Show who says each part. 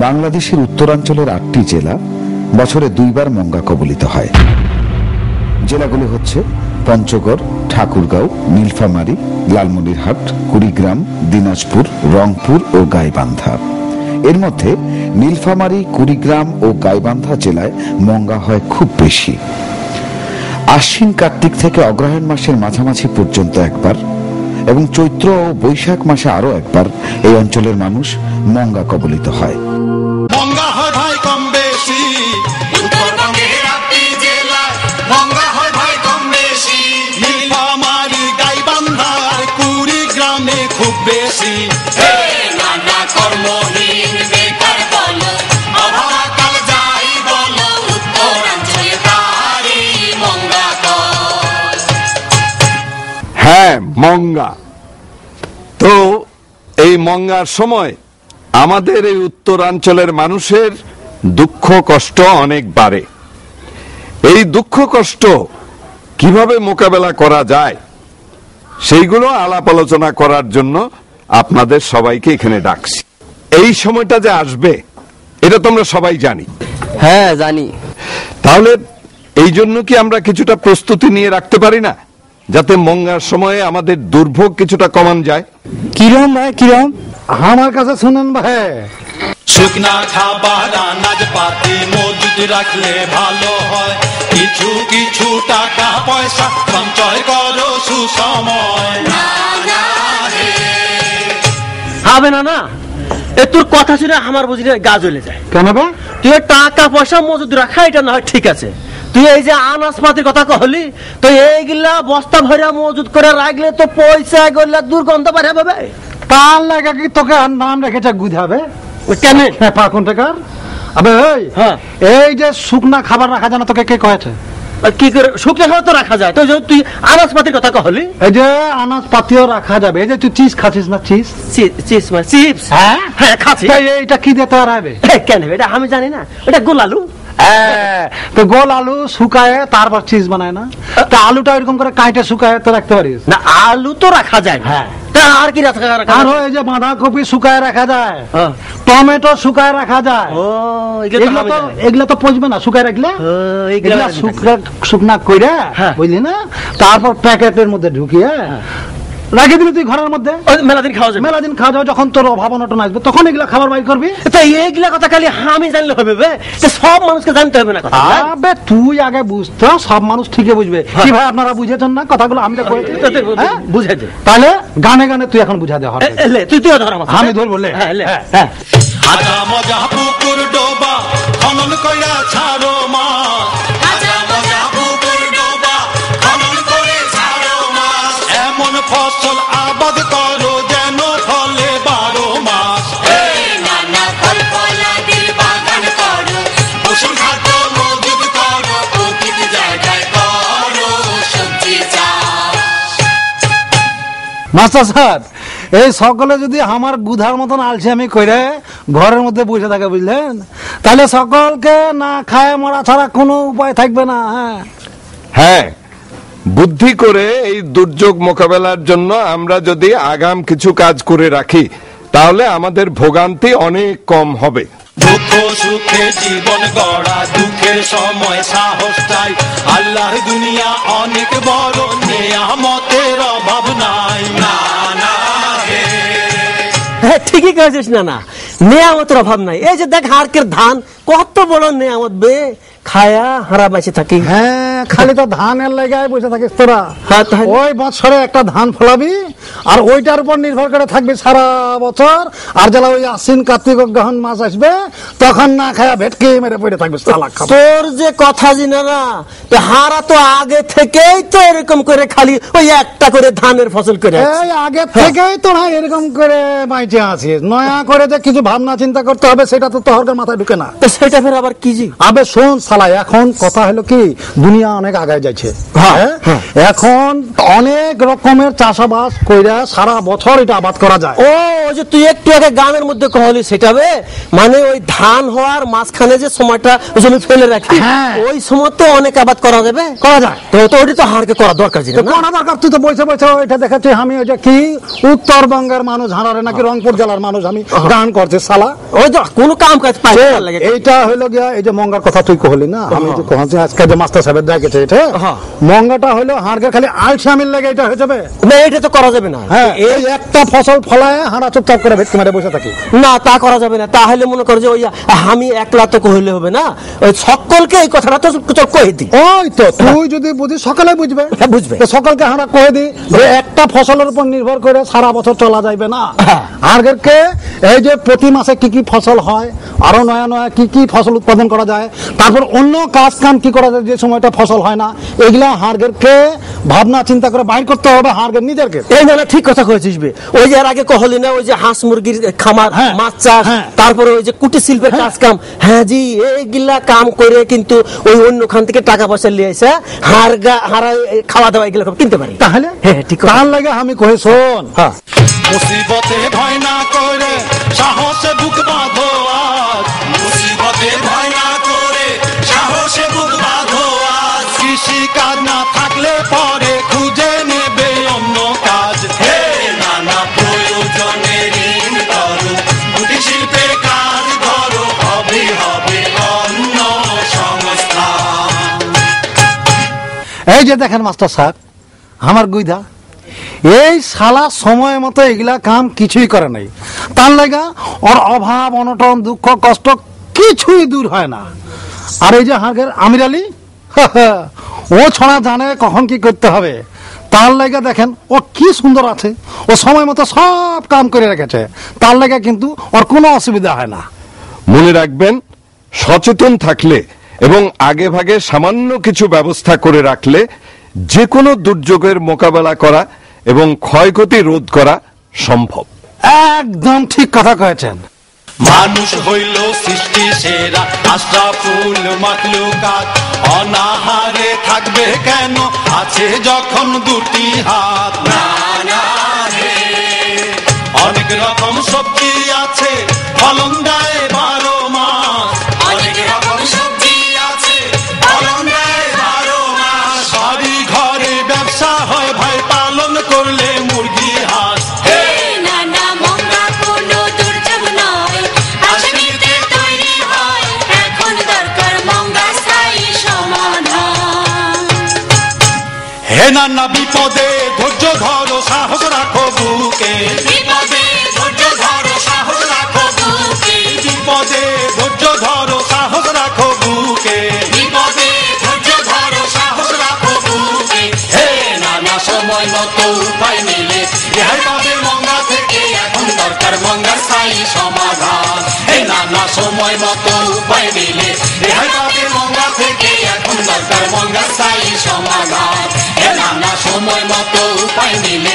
Speaker 1: বাংলাদেশের উত্তরাঞ্চলের ৮টি জেলা বছরে ২ বার মঙ্গা কবলিত হয়। জেলাগুলো হচ্ছে পঞ্চগড়, ঠাকুরগাঁও, নীলফামারী, লালমনিরহাট, কুড়িগ্রাম, দিনাজপুর, রংপুর ও গাইবান্ধা। এর মধ্যে নীলফামারী, কুড়িগ্রাম ও গাইবান্ধা জেলায় মঙ্গা হয় খুব বেশি। আশ্বিন কার্তিক থেকে অগ্রহায়ণ মাসের মাঝামাঝি পর্যন্ত একবার এবং চৈত্র ও বৈশাখ মাসে আরো একবার এই অঞ্চলের মানুষ মঙ্গা কবলিত হয়।
Speaker 2: মঙ্গা হয় ভাই কম বেশি, উত্তরবঙ্গের ৮টি জেলায় মঙ্গা হয় ভাই কম বেশি। নীলফামারী, গাইবান্ধা আর কুড়িগ্রামে খুব বেশি। নানা কর্মহীন বেকার বলো, অভাবা কাল যাই বলো, উত্তরাঞ্চলে তারই মঙ্গা কয়।
Speaker 3: হ্যাঁ, মঙ্গা। তো এই মঙ্গার সময় আমাদের এই উত্তরাঞ্চলের মানুষের দুঃখ কষ্ট অনেক বাড়ে। এই দুঃখ কষ্ট কিভাবে মোকাবেলা করা যায় সেইগুলো আলাপ আলোচনা করার জন্য আপনাদের সবাইকে এখানে ডাকছি। এই সময়টা যে আসবে এটা তোমরা সবাই জানি।
Speaker 4: হ্যাঁ জানি।
Speaker 3: তাহলে এই জন্য কি আমরা কিছুটা প্রস্তুতি নিয়ে রাখতে পারি না, যাতে মঙ্গার সময়ে আমাদের দুর্ভোগ কিছুটা কমান যায়?
Speaker 4: কিরম ভাই কিরম?
Speaker 5: আমার কাছে শুনুন ভাই,
Speaker 2: শুকনা খাবার আনাজ পাতি মজুদ রাখলে ভালো হয়। কিছু কিছু টাকা পয়সা সঞ্চয় করো সুসময়।
Speaker 4: হবে না না, এ তোর কথা শুনে আমার বুঝি গা জ্বলে যায়।
Speaker 5: কেন ভাই?
Speaker 4: তুই টাকা পয়সা মজুদ রাখা এটা না হয় ঠিক আছে, তুই এই যে আনাজপাতির কথা কহলি, তো এইগুলা বস্তা ভরা মজুদ করে রাখলে তো পয়সা এগুলা দুর্গন্ধ পারে হবে।
Speaker 5: তার লাগা কি তোকে আর নাম রেখেছে গুধাবে
Speaker 4: কেন?
Speaker 5: কোন টাকার? আবে
Speaker 4: হ্যাঁ,
Speaker 5: এই যে শুকনা খাবার রাখা যায় না, তোকে কে কয়েছে?
Speaker 4: কি করে শুকনো খাবার তো রাখা যায়? তো তুই আনাজপাতির কথা কহলি,
Speaker 5: এই যে আনাজ পাতিও রাখা যাবে। এই যে তুই চিজ খাচ্ছিস না, চিজ
Speaker 4: চিপস মানে চিপস।
Speaker 5: হ্যাঁ
Speaker 4: হ্যাঁ খাচ্ছি।
Speaker 5: এইটা কি দিতে হবে?
Speaker 4: কেন এটা আমি জানি না, এটা গোলালু।
Speaker 5: তো গোল আলু শুকায় তারপর চিজ বানায় না? তা আলুটা এরকম করে কাইটে শুকায় তো রাখতে পারিস
Speaker 4: না? আলু তো রাখা যায়।
Speaker 5: হ্যাঁ,
Speaker 4: তা আর কি রাখা?
Speaker 5: আর ওই যে বাঁধাকপি শুকায় রাখা যায়, টমেটো শুকায় রাখা যায়। এগুলো তো পচবে না শুকায় রাখলে। এগুলা শুকনা কইরা বুঝলি না, তারপর প্যাকেটের মধ্যে ঢুকিয়ে রাখি দিবি তুই ঘরের মধ্যে।
Speaker 4: মেলাদিন খাওয়া যাবে।
Speaker 5: মেলাদিন খাওয়া যাবে, যখন তোর অভাব অনটন আসবে তখন এগুলা খাবার বাইর করবি।
Speaker 4: তাই এইগুলা কথা খালি আমি জানলে হবে বে? সব মানুষকে জানতে হবে না কথা?
Speaker 5: আবে তুই আগে বুঝতো, সব মানুষ ঠিকই বুঝবে। কি ভাই আপনারা বুঝেছেন না কথাগুলো? আমি তো করেছি
Speaker 4: বুঝাই দে।
Speaker 5: তাহলে গানে গানে তুই এখন বুঝা দে।
Speaker 4: তুই ধর আমাকে।
Speaker 5: আমি ধরবো।
Speaker 2: আজা মজা পুকুর ডোবা খনন কইরা ছাড়ো মা। আজা মজা পুকুর ডোবা খনন করে ছাড়ো মা। এমন ফসল আবাদ করো যেন ফলে 12 মাস। নানা ফল ফলাদির বাগান করো, পশুর খাদ্য মজুদ করো, প্রকৃতি জায়গায় করো সবজি চাষ।
Speaker 5: মাস্টার স্যার, এই সকলে যদি আমার গুধার মতন আলছি আমি কইরে ঘরের মধ্যে বসে থাকে বুঝলেন, তাহলে সকলকে না খায় মরা ছাড়া কোনো উপায় থাকবে না।
Speaker 3: হ্যাঁ, বুদ্ধি করে এই দুর্যোগ মোকাবেলার জন্য আমরা যদি আগাম কিছু কাজ করে রাখি তাহলে আমাদের ভোগান্তি অনেক কম হবে।
Speaker 2: দুঃখ সুখে জীবন গড়া, দুঃখের সময় সাহস চাই। আল্লাহর দুনিয়া অনেক বড়, নেয়ামতের অভাব নাই। না না
Speaker 4: ঠিকই করেছিস। না না, নেয়ামতের অভাব নাই। এই যে দেখ হারকের ধান কত বড় নেয়ামত বে, খায়া হারা বেঁচে থাকি।
Speaker 5: হ্যাঁ, খালি তো ধানের লেগায় বসে থাকিস তোরা। ওই বছরে একটা ধান ফলাবি আর ওইটার উপর নির্ভর করে থাকবি সারা বছর। আর যারা ওই আশ্বিন কার্তিক গ্রহণ মাস আসবে তখন না খায়া ভেটকে মেরে পড়ে থাকবে।
Speaker 4: তোর যে কথা জিনা না, হারা তো আগে থেকেই তো এরকম করে খালি ওই একটা করে ধানের ফসল করে।
Speaker 5: এই আগে থেকেই তোরা এরকম করে বাইচে আছিস। নয়া করে যে কিছু ভাবনা চিন্তা করতে হবে সেটা তো তোর মাথায় ঢুকে না।
Speaker 4: সেটা ফের আবার কি জি?
Speaker 5: আবে শোন শালা, এখন কথা হলো কি, দুনিয়া অনেক আগায় যাচ্ছে। এখন অনেক রকমের চাষাবাদ কইরা সারা বছর এটা আবাদ করা যায়।
Speaker 4: ও যে তুই একটু আগে গানের মধ্যে কহলি সেটা বে, মানে ওই ধান হওয়ার মাঝখানে যে সময়টা জমি ফেলে রাখি, ওই সময় তো অনেক আবাদ করা যাবে,
Speaker 5: করা যায়।
Speaker 4: তো ওটি তো হারকে করা দরকার ছিল না?
Speaker 5: করা দরকার। তুই তো বসে বসে এটা দেখাচ্ছি আমি ওইটা কি উত্তরবঙ্গের মানুষ হারারে নাকি রংপুর জেলার মানুষ আমি গান করছে শালা।
Speaker 4: ওই তো কোনো কাম কাজ পাই লাগে।
Speaker 5: এইটা হইলো গিয়া এই যে মঙ্গার কথা তুই কহলি না, আমি যে কহছি আজকে যে মাস্টার সাহেবের দেখেছে এটা মঙ্গাটা হইলো হাড়কে খালি আলসামিল লাগে এটা হয়ে যাবে
Speaker 4: না, এটা তো করা যাবে না।
Speaker 5: হ্যাঁ, এই একটা ফসল ফলায় হাঁড়া চুপচাপ করে ভেটকি মারে বসে থাকি
Speaker 4: না, তা করা যাবে না। তাহলে মনে করো যে ওই আমি একলা তো কইলে হবে না, ওই সকলকে এই কথাটা তো কয়ে দি।
Speaker 5: ওই তো তুই যদি বুঝিস সকালে বুঝবে,
Speaker 4: বুঝবে
Speaker 5: সকলকে হাঁড়া কয়ে দি যে একটা ফসলের উপর নির্ভর করে সারা বছর চলা যাবে না। আরকে এই যে প্রতি মাসে কি কি ফসল হয়, আরো নয়া নয়া কি কি ফসল উৎপাদন করা যায়, তারপর অন্য কাজ কাম কি করা যায় যে সময়টা ফসল হয় না, এগুলা হারগেরকে ভাবনা চিন্তা করে বাইর করতে হবে হারগের নিজেরকে।
Speaker 4: এই না, ঠিক কথা কয়েছিস বে। ওই যে এর আগে কহলি না ওই যে হাঁস মুরগির খামার, মাছ চাষ, তারপরে ওই যে কুটির শিল্পের কাজ কাম, হ্যাঁ জি এইগুলা কাম করে কিন্তু ওই অন্য খান থেকে টাকা পয়সা নিয়ে এসে হারা খাওয়া দাওয়া এগুলো কিনতে পারি।
Speaker 5: তাহলে
Speaker 4: হ্যাঁ ঠিক,
Speaker 5: তার লাগে আমি কই শোন,
Speaker 2: মুসিবতে ভয় না করে সাহসে বুক বাঁধো আজ, মুসিবতে ভয় না করে সাহসে বুক বাঁধো আজ, কৃষি কাজ না থাকলে পরে খুঁজে নেবে অন্য কাজ। হে নানা প্রয়োজনে ঋণ করো, কুটির শিল্পে কাজ ধরো, হবে হবে অন্য সংস্থান।
Speaker 5: এই যে দেখেন মাস্টার সাহেব আমার গুইদা এই শালা সময় মতো এগুলা কাম কিছুই করে নাই, তার লাগা ওর অভাব অনটন দুঃখ কষ্ট কিছুই দূর হয় না। আর এই যে হাঁকের আমির আলী ও ছড়া জানে কখন কি করতে হবে, তার লাগা দেখেন ও কি সুন্দর আছে, ও সময় মতো সব কাম করে রেখেছে, তার লাগা কিন্তু ওর কোনো অসুবিধা হয় না।
Speaker 3: মনে রাখবেন, সচেতন থাকলে এবং আগে ভাগে সামান্য কিছু ব্যবস্থা করে রাখলে যে কোনো দুর্যোগের মোকাবেলা করা এবং ক্ষয়ক্ষতি রোধ করা সম্ভব।
Speaker 5: একদম ঠিক কথা কয়েছেন।
Speaker 2: মানুষ হইল সৃষ্টি সেরা, আশরাফুল মাখলুকাত, অনাহারে থাকবে কেন আছে যখন দুটি হাত। না না হে, অনেক রকম সবজি আছে ফলন দেয় 12 মাস, অনেক রকম সবজি আছে ফলন দেয় 12 মাস, সবই ঘরে ব্যবসা হয় ভাই পালন করলে মুরগি হাঁস। হে নানা বিপদে ধৈর্য ধরো সাহস রাখো বুকে, বিপদে ধৈর্য ধরো সাহস রাখো বুকে, বিপদে ধৈর্য ধরো সাহস রাখো বুকে, বিপদে ধৈর্য ধরো সাহস রাখো বুকে। হে নানা সময় মতো উপায় নিলে রেহাই পাবে মঙ্গা থেকে, এখন দরকার মঙ্গার স্থায়ী সমাধান। হে নানা সময় মতো উপায় নিলে রেহাই পাবে মঙ্গা থেকে, এখন দরকার মঙ্গার স্থায়ী সমাধান। নানা সময় মতো উপায় নিলে